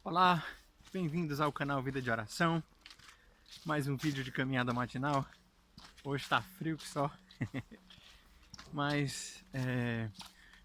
Olá, bem-vindos ao canal Vida de Oração. Mais um vídeo de caminhada matinal. Hoje tá frio que só. Mas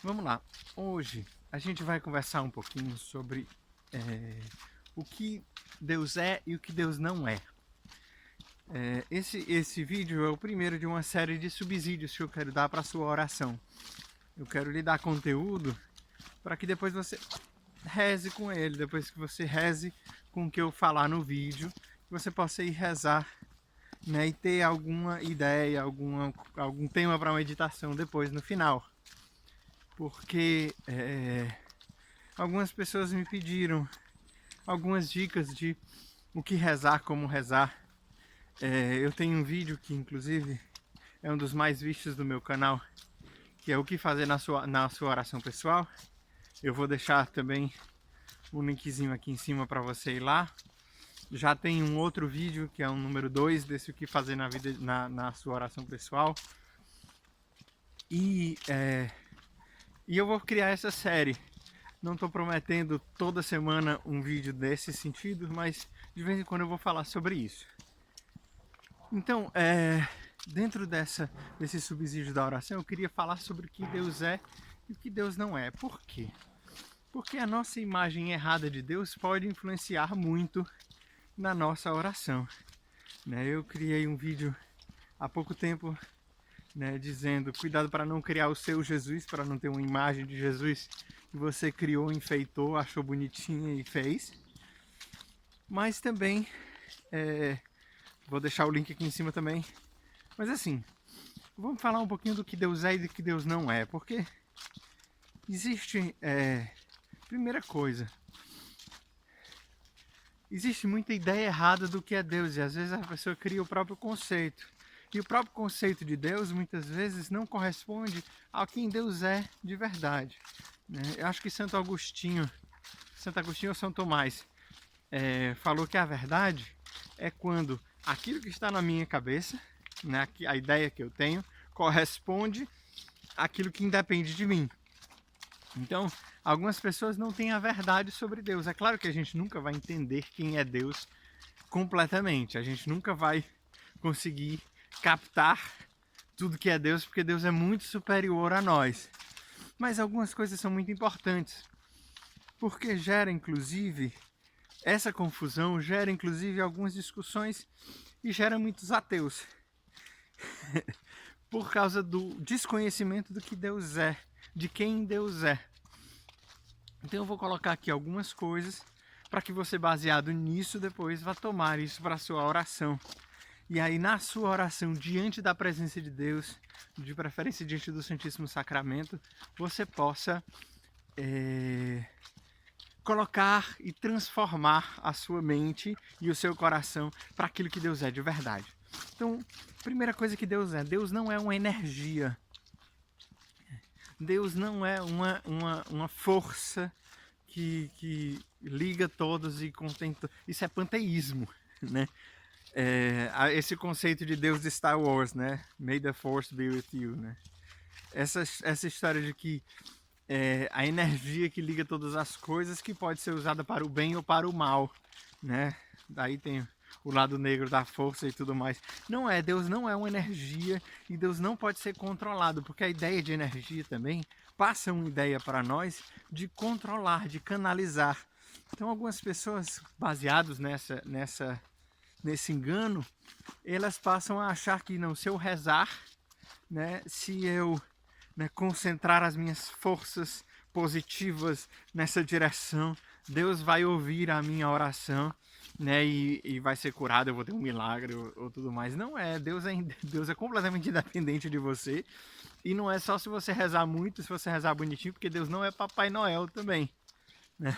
vamos lá. Hoje a gente vai conversar um pouquinho sobre o que Deus é e o que Deus não é. Esse vídeo é o primeiro de uma série de subsídios que eu quero dar para a sua oração. Eu quero lhe dar conteúdo para que depois você reze com ele, depois que você reze com o que eu falar no vídeo, você possa ir rezar, né, e ter alguma ideia, algum tema para meditação depois no final. Porque algumas pessoas me pediram algumas dicas de o que rezar, como rezar. Eu tenho um vídeo que inclusive é um dos mais vistos do meu canal, que é o que fazer na sua oração pessoal. Eu vou deixar também o linkzinho aqui em cima para você ir lá. Já tem um outro vídeo que é o número 2 desse o que fazer na sua oração pessoal. E eu vou criar essa série. Não estou prometendo toda semana um vídeo desse sentido, mas de vez em quando eu vou falar sobre isso. Então, dentro desse subsídio da oração, eu queria falar sobre o que Deus é e o que Deus não é. Por quê? Porque a nossa imagem errada de Deus pode influenciar muito na nossa oração. Eu criei um vídeo há pouco tempo, dizendo cuidado para não criar o seu Jesus, para não ter uma imagem de Jesus que você criou, enfeitou, achou bonitinha e fez. Mas também, vou deixar o link aqui em cima também. Mas assim, vamos falar um pouquinho do que Deus é e do que Deus não é, porque existe... Primeira coisa, existe muita ideia errada do que é Deus e às vezes a pessoa cria o próprio conceito. E o próprio conceito de Deus muitas vezes não corresponde ao quem Deus é de verdade. Eu acho que Santo Agostinho ou São Tomás falou que a verdade é quando aquilo que está na minha cabeça, a ideia que eu tenho, corresponde àquilo que independe de mim. Então, algumas pessoas não têm a verdade sobre Deus. É claro que a gente nunca vai entender quem é Deus completamente. A gente nunca vai conseguir captar tudo que é Deus, porque Deus é muito superior a nós. Mas algumas coisas são muito importantes, porque gera inclusive essa confusão, gera inclusive algumas discussões e gera muitos ateus. Por causa do desconhecimento do que Deus é, de quem Deus é. Então eu vou colocar aqui algumas coisas para que você, baseado nisso, depois vá tomar isso para a sua oração. E aí na sua oração, diante da presença de Deus, de preferência diante do Santíssimo Sacramento, você possa colocar e transformar a sua mente e o seu coração para aquilo que Deus é de verdade. Então, primeira coisa que Deus não é uma energia. Deus não é uma força que liga todos e contenta. Isso é panteísmo, né? Esse conceito de Deus de Star Wars, né? May the Force be with you, né? Essa história de que a energia que liga todas as coisas, que pode ser usada para o bem ou para o mal, né? Daí tem o lado negro da força e tudo mais. Deus não é uma energia e Deus não pode ser controlado, porque a ideia de energia também passa uma ideia para nós de controlar, de canalizar. Então algumas pessoas, baseadas nesse engano, elas passam a achar que não, se eu rezar, se eu concentrar as minhas forças positivas nessa direção, Deus vai ouvir a minha oração, e vai ser curado, eu vou ter um milagre ou tudo mais. Não é, Deus é completamente independente de você. E não é só se você rezar muito, se você rezar bonitinho, porque Deus não é Papai Noel também, né?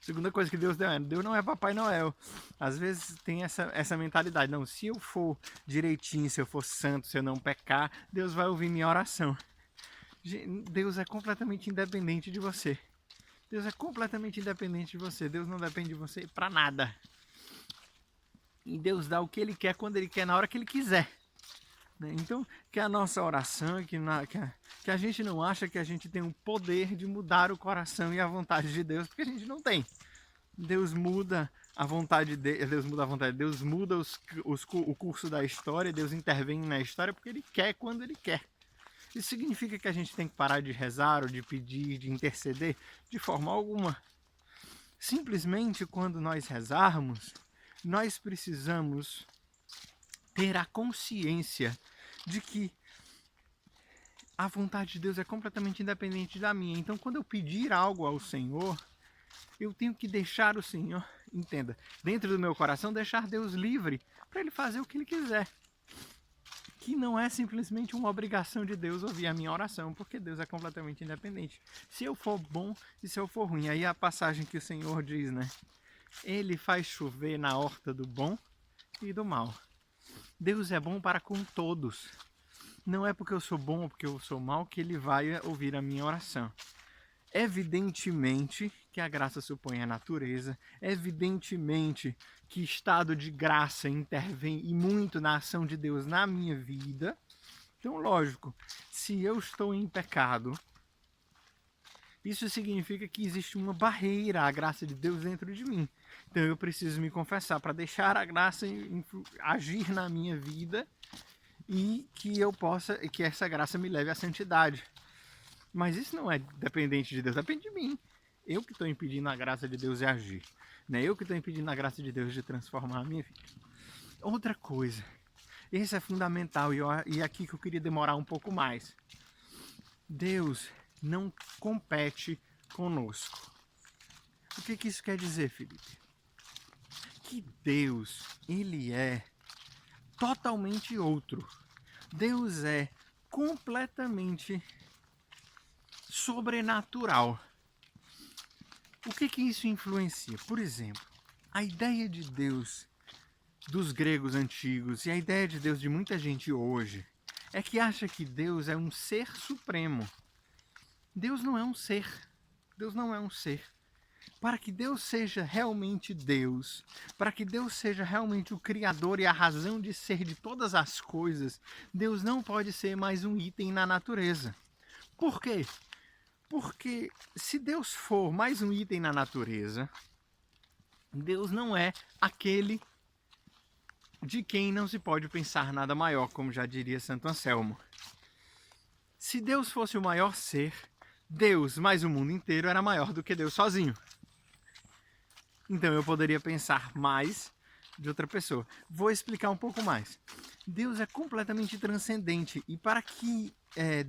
Segunda coisa que Deus não é Papai Noel. Às vezes tem essa mentalidade, não, se eu for direitinho, se eu for santo, se eu não pecar, Deus vai ouvir minha oração. Deus é completamente independente de você. Deus é completamente independente de você. Deus não depende de você para nada. E Deus dá o que Ele quer, quando Ele quer, na hora que Ele quiser. Então, que a nossa oração, que a gente não acha que a gente tem o poder de mudar o coração e a vontade de Deus, porque a gente não tem. Deus muda a vontade de Deus muda a vontade, Deus muda o curso da história, Deus intervém na história porque Ele quer quando Ele quer. Isso significa que a gente tem que parar de rezar ou de pedir, de interceder? De forma alguma. Simplesmente quando nós rezarmos, nós precisamos ter a consciência de que a vontade de Deus é completamente independente da minha. Então, quando eu pedir algo ao Senhor, eu tenho que deixar o Senhor, entenda, dentro do meu coração, deixar Deus livre para Ele fazer o que Ele quiser. Que não é simplesmente uma obrigação de Deus ouvir a minha oração, porque Deus é completamente independente. Se eu for bom e se eu for ruim. Aí a passagem que o Senhor diz, né? Ele faz chover na horta do bom e do mal. Deus é bom para com todos. Não é porque eu sou bom ou porque eu sou mal que Ele vai ouvir a minha oração. Evidentemente que a graça supõe a natureza, evidentemente que estado de graça intervém e muito na ação de Deus na minha vida. Então, lógico, se eu estou em pecado, isso significa que existe uma barreira à graça de Deus dentro de mim. Então eu preciso me confessar para deixar a graça agir na minha vida e que essa graça me leve à santidade. Mas isso não é dependente de Deus, depende de mim. Eu que estou impedindo a graça de Deus de agir. Né? Eu que estou impedindo a graça de Deus de transformar a minha vida. Outra coisa, esse é fundamental e aqui que eu queria demorar um pouco mais. Deus não compete conosco. O que isso quer dizer, Felipe? Que Deus, Ele é totalmente outro. Deus é completamente sobrenatural. O que isso influencia? Por exemplo, a ideia de Deus dos gregos antigos e a ideia de Deus de muita gente hoje é que acha que Deus é um ser supremo. Deus não é um ser. Deus não é um ser. Para que Deus seja realmente Deus, para que Deus seja realmente o Criador e a razão de ser de todas as coisas, Deus não pode ser mais um item na natureza. Por quê? Porque se Deus for mais um item na natureza, Deus não é aquele de quem não se pode pensar nada maior, como já diria Santo Anselmo. Se Deus fosse o maior ser, Deus mais o mundo inteiro era maior do que Deus sozinho. Então eu poderia pensar mais de outra pessoa. Vou explicar um pouco mais. Deus é completamente transcendente e para que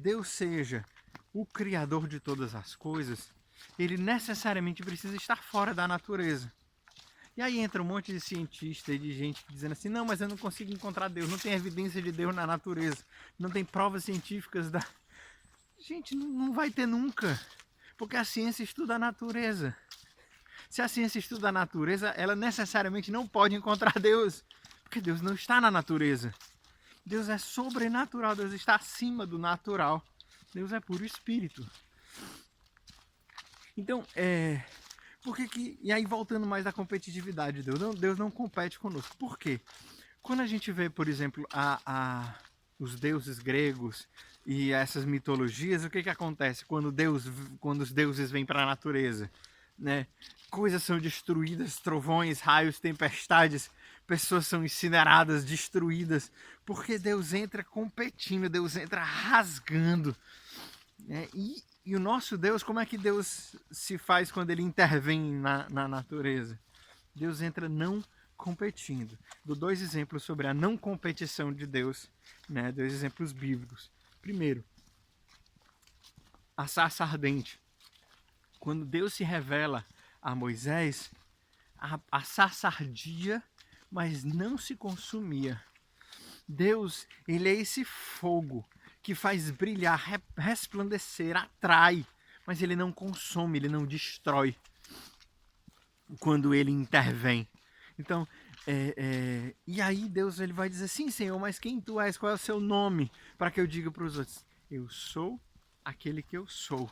Deus seja o Criador de todas as coisas, Ele necessariamente precisa estar fora da natureza. E aí entra um monte de cientista e de gente dizendo assim, não, mas eu não consigo encontrar Deus, não tem evidência de Deus na natureza, não tem provas científicas da... Gente, não vai ter nunca, porque a ciência estuda a natureza. Se a ciência estuda a natureza, ela necessariamente não pode encontrar Deus, porque Deus não está na natureza. Deus é sobrenatural, Deus está acima do natural. Deus é puro espírito. Então, e aí voltando mais à competitividade de Deus, Deus não compete conosco. Por quê? Quando a gente vê, por exemplo, os deuses gregos e essas mitologias, o que acontece quando os deuses vêm para a natureza? Né? Coisas são destruídas, trovões, raios, tempestades, pessoas são incineradas, destruídas, porque Deus entra competindo, Deus entra rasgando. Né? E o nosso Deus, como é que Deus se faz quando Ele intervém na natureza? Deus entra não competindo. Dou dois exemplos sobre a não competição de Deus, né? Dois exemplos bíblicos. Primeiro, a sarça ardente. Quando Deus se revela a Moisés, a sarça ardia, mas não se consumia. Deus, Ele é esse fogo que faz brilhar, resplandecer, atrai, mas Ele não consome, Ele não destrói quando Ele intervém. Então, e aí Deus ele vai dizer, sim, Senhor, mas quem Tu és? Qual é o Seu nome? Para que eu diga para os outros, eu sou aquele que eu sou.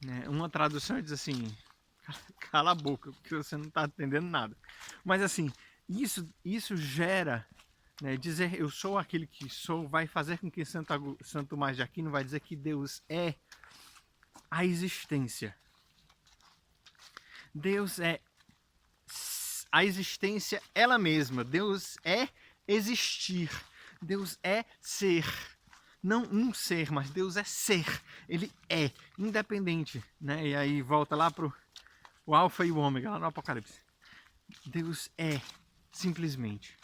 Né? Uma tradução diz assim, cala a boca, porque você não está entendendo nada. Mas assim, isso gera, né, dizer eu sou aquele que sou, vai fazer com que Santo Tomás de Aquino vai dizer que Deus é a existência. Deus é a existência ela mesma. Deus é existir. Deus é ser. Não um ser, mas Deus é ser. Ele é independente, né? E aí volta lá pro o alfa e o ômega, lá no Apocalipse. Deus é simplesmente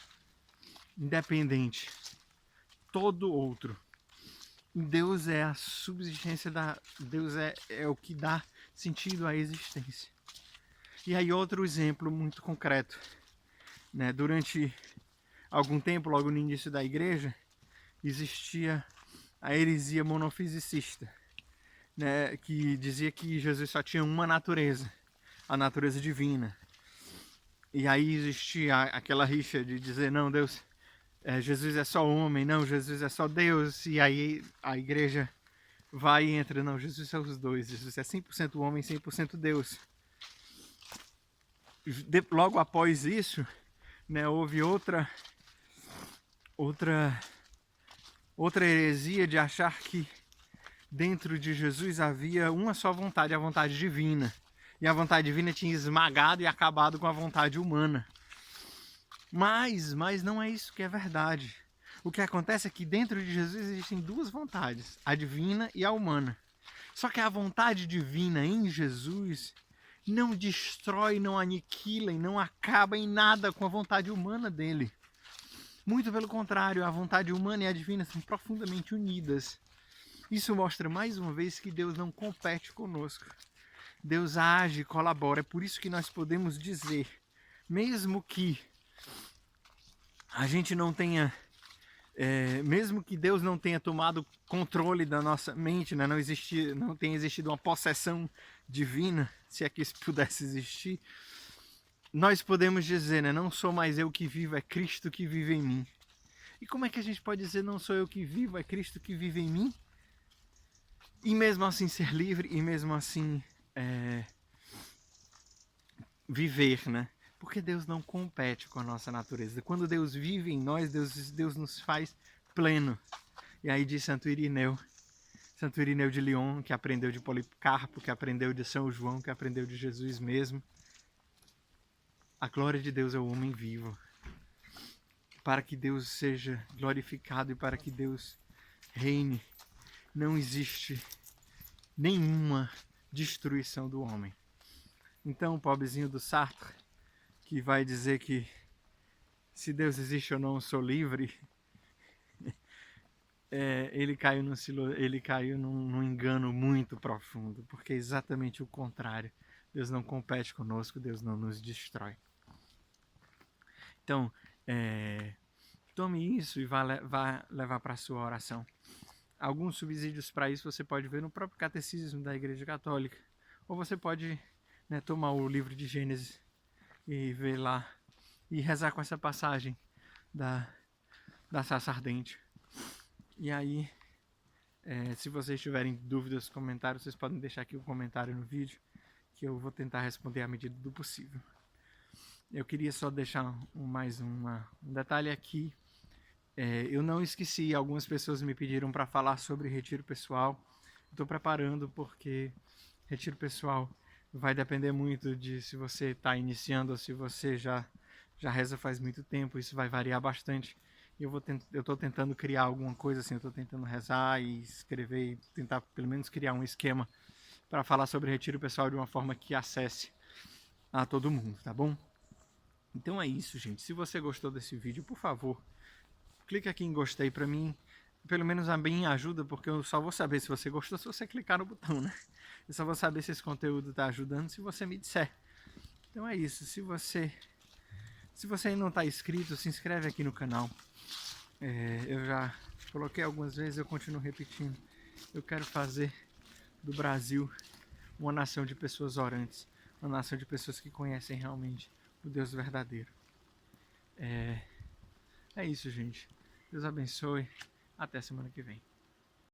independente. Todo outro. Deus é a subsistência da... Deus é o que dá sentido à existência. E aí outro exemplo muito concreto, né? Durante algum tempo, logo no início da igreja, existia a heresia monofisicista, né? Que dizia que Jesus só tinha uma natureza, a natureza divina. E aí existia aquela rixa de dizer, não, Jesus é só homem, não, Jesus é só Deus. E aí a igreja vai e entra, não, Jesus é os dois, Jesus é 100% homem, 100% Deus. Logo após isso, né, houve outra heresia de achar que dentro de Jesus havia uma só vontade, a vontade divina. E a vontade divina tinha esmagado e acabado com a vontade humana. Mas não é isso que é verdade. O que acontece é que dentro de Jesus existem duas vontades, a divina e a humana. Só que a vontade divina em Jesus não destrói, não aniquila e não acaba em nada com a vontade humana dele. Muito pelo contrário, a vontade humana e a divina são profundamente unidas. Isso mostra mais uma vez que Deus não compete conosco. Deus age e colabora. É por isso que nós podemos dizer, mesmo que a gente não tenha, mesmo que Deus não tenha tomado controle da nossa mente, né? Não tenha existido uma possessão divina, se é que isso pudesse existir, nós podemos dizer, né? Não sou mais eu que vivo, é Cristo que vive em mim. E como é que a gente pode dizer não sou eu que vivo, é Cristo que vive em mim? E mesmo assim ser livre, e mesmo assim viver, né? Porque Deus não compete com a nossa natureza. Quando Deus vive em nós, Deus nos faz pleno. E aí diz Santo Irineu de Lyon, que aprendeu de Policarpo, que aprendeu de São João, que aprendeu de Jesus mesmo. A glória de Deus é o homem vivo. Para que Deus seja glorificado e para que Deus reine, não existe nenhuma destruição do homem. Então, o pobrezinho do Sartre, que vai dizer que se Deus existe ou não, eu sou livre, ele caiu num engano muito profundo, porque é exatamente o contrário. Deus não compete conosco, Deus não nos destrói. Então, tome isso e vá levar para a sua oração. Alguns subsídios para isso você pode ver no próprio Catecismo da Igreja Católica, ou você pode, né, tomar o livro de Gênesis e ver lá e rezar com essa passagem da sarça ardente. E aí, se vocês tiverem dúvidas, comentários, vocês podem deixar aqui um comentário no vídeo que eu vou tentar responder à medida do possível. Eu queria só deixar mais um detalhe aqui. Eu não esqueci, algumas pessoas me pediram para falar sobre retiro pessoal. Estou preparando porque retiro pessoal vai depender muito de se você está iniciando ou se você já reza faz muito tempo. Isso vai variar bastante. Eu estou tentando criar alguma coisa assim, eu estou tentando rezar e escrever e tentar pelo menos criar um esquema para falar sobre retiro pessoal de uma forma que acesse a todo mundo, tá bom? Então é isso, gente. Se você gostou desse vídeo, por favor, clica aqui em gostei para mim. Pelo menos a mim ajuda, porque eu só vou saber se você gostou se você clicar no botão, né? Eu só vou saber se esse conteúdo está ajudando se você me disser. Então é isso. Se você ainda não está inscrito, se inscreve aqui no canal. Eu já coloquei algumas vezes, eu continuo repetindo. Eu quero fazer do Brasil uma nação de pessoas orantes, uma nação de pessoas que conhecem realmente o Deus verdadeiro. É isso, gente. Deus abençoe. Até semana que vem.